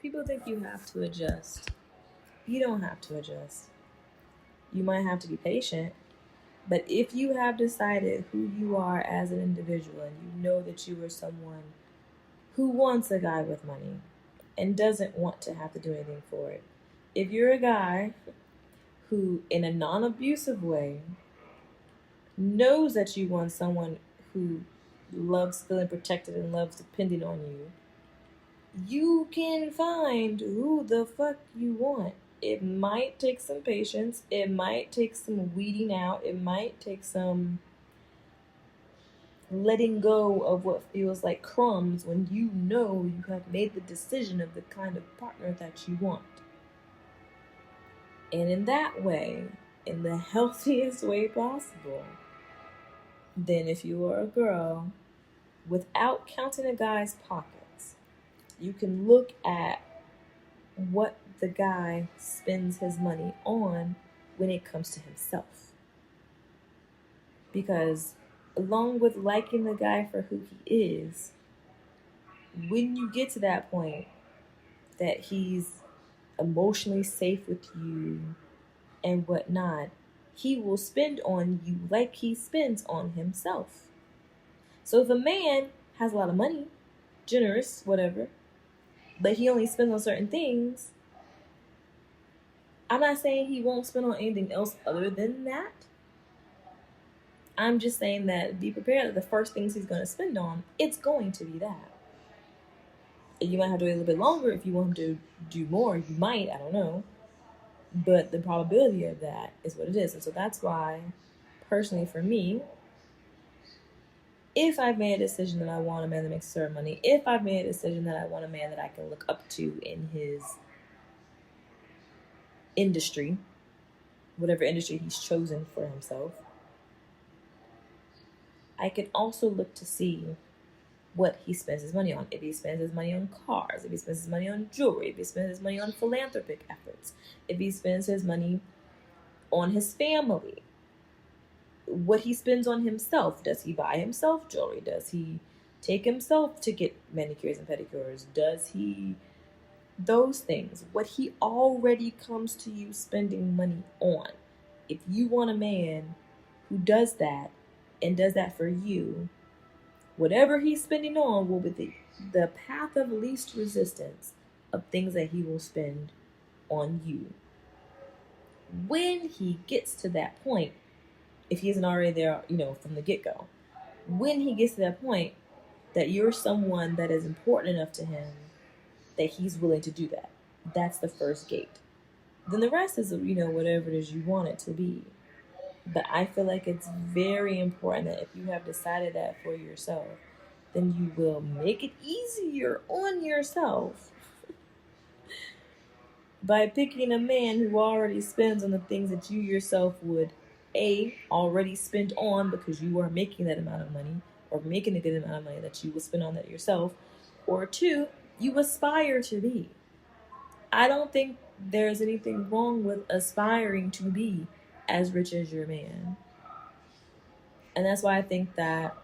People think you have to adjust. You don't have to adjust. You might have to be patient, but if you have decided who you are as an individual and you know that you are someone who wants a guy with money and doesn't want to have to do anything for it, if you're a guy who, in a non abusive way, knows that you want someone who loves feeling protected and loves depending on you, you can find who the fuck you want. It might take some patience. It might take some weeding out. It might take some letting go of what feels like crumbs when you know you have made the decision of the kind of partner that you want. And in that way, in the healthiest way possible, then if you are a girl, without counting a guy's pockets, you can look at what the guy spends his money on when it comes to himself. Because along with liking the guy for who he is, when you get to that point that he's emotionally safe with you and whatnot, he will spend on you like he spends on himself. So if a man has a lot of money, generous, whatever, but he only spends on certain things, I'm not saying he won't spend on anything else other than that. I'm just saying that be prepared that the first things he's going to spend on, it's going to be that. You might have to wait a little bit longer if you want him to do more. You might, I don't know. But the probability of that is what it is. And so that's why, personally for me, if I've made a decision that I want a man that makes a certain money, if I've made a decision that I want a man that I can look up to in his industry, whatever industry he's chosen for himself, I can also look to see what he spends his money on. If he spends his money on cars, if he spends his money on jewelry, if he spends his money on philanthropic efforts, if he spends his money on his family, what he spends on himself. Does he buy himself jewelry? Does he take himself to get manicures and pedicures? Does he... those things. What he already comes to you spending money on. If you want a man who does that and does that for you, whatever he's spending on will be the path of least resistance of things that he will spend on you. When he gets to that point, if he isn't already there, from the get-go, when he gets to that point that you're someone that is important enough to him that he's willing to do that, that's the first gate. Then the rest is, whatever it is you want it to be. But I feel like it's very important that if you have decided that for yourself, then you will make it easier on yourself by picking a man who already spends on the things that you yourself would already spend on because you are making that amount of money or making a good amount of money that you will spend on that yourself, or two, you aspire to be. I don't think there's anything wrong with aspiring to be as rich as your man. And that's why I think that,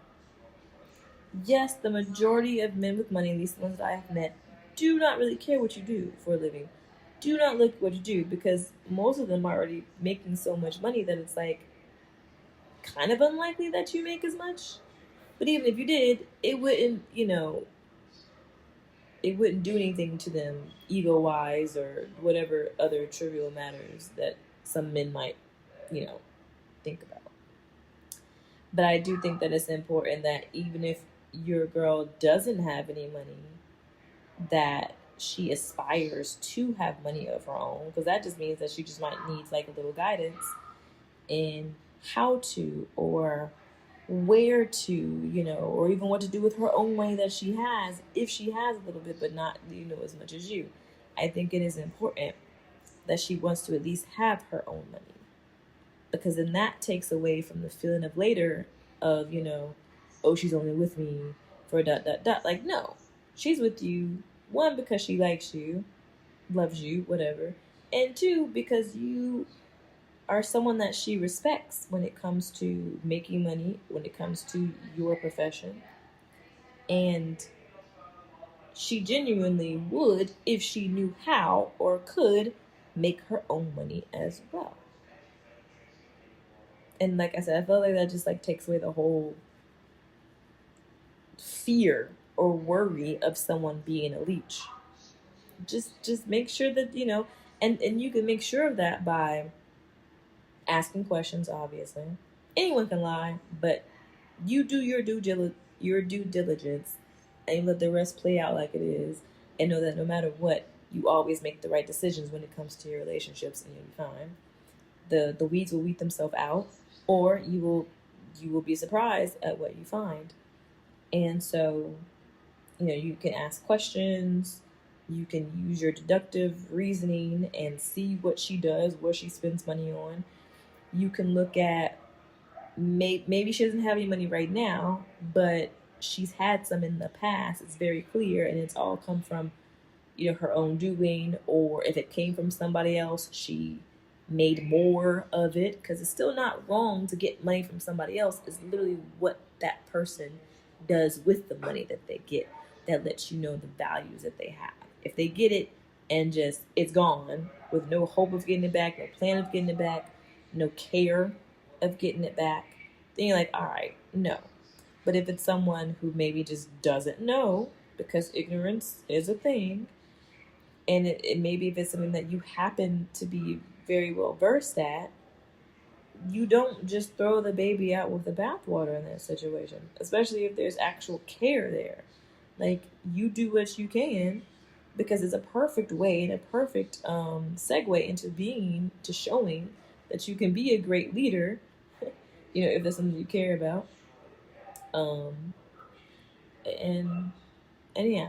yes, the majority of men with money, at least the ones that I have met, do not really care what you do for a living. Do not look what you do, because most of them are already making so much money that it's like kind of unlikely that you make as much. But even if you did, it wouldn't, it wouldn't do anything to them ego-wise or whatever other trivial matters that some men might, think about. But I do think that it's important that even if your girl doesn't have any money, that she aspires to have money of her own, because that just means that she just might need like a little guidance in how to or where to, or even what to do with her own money that she has, if she has a little bit, but not, as much as you. I think it is important that she wants to at least have her own money, because then that takes away from the feeling of later of, oh, she's only with me for ... Like, no, she's with you, one, because she likes you, loves you, whatever, and two, because you are someone that she respects when it comes to making money, when it comes to your profession. And she genuinely would if she knew how or could make her own money as well. And like I said, I feel like that just like takes away the whole fear or worry of someone being a leech. Just make sure that and you can make sure of that by asking questions. Obviously, anyone can lie, but you do your due diligence, and you let the rest play out like it is, and know that no matter what, you always make the right decisions when it comes to your relationships, and you'll be fine. The weeds will weed themselves out, or you will be surprised at what you find. And so, you can ask questions, you can use your deductive reasoning and see what she does, what she spends money on. You can look at, maybe she doesn't have any money right now, but she's had some in the past. It's very clear, and it's all come from her own doing, or if it came from somebody else, she made more of it, because it's still not wrong to get money from somebody else. It's literally what that person does with the money that they get that lets you know the values that they have. If they get it and just it's gone with no hope of getting it back, no plan of getting it back, no care of getting it back, then you're like, all right, no. But if it's someone who maybe just doesn't know, because ignorance is a thing, and it maybe if it's something that you happen to be very well versed at, you don't just throw the baby out with the bathwater in that situation, especially if there's actual care there. Like, you do what you can, because it's a perfect way and a perfect segue into showing that you can be a great leader, if that's something you care about. Um, and and yeah,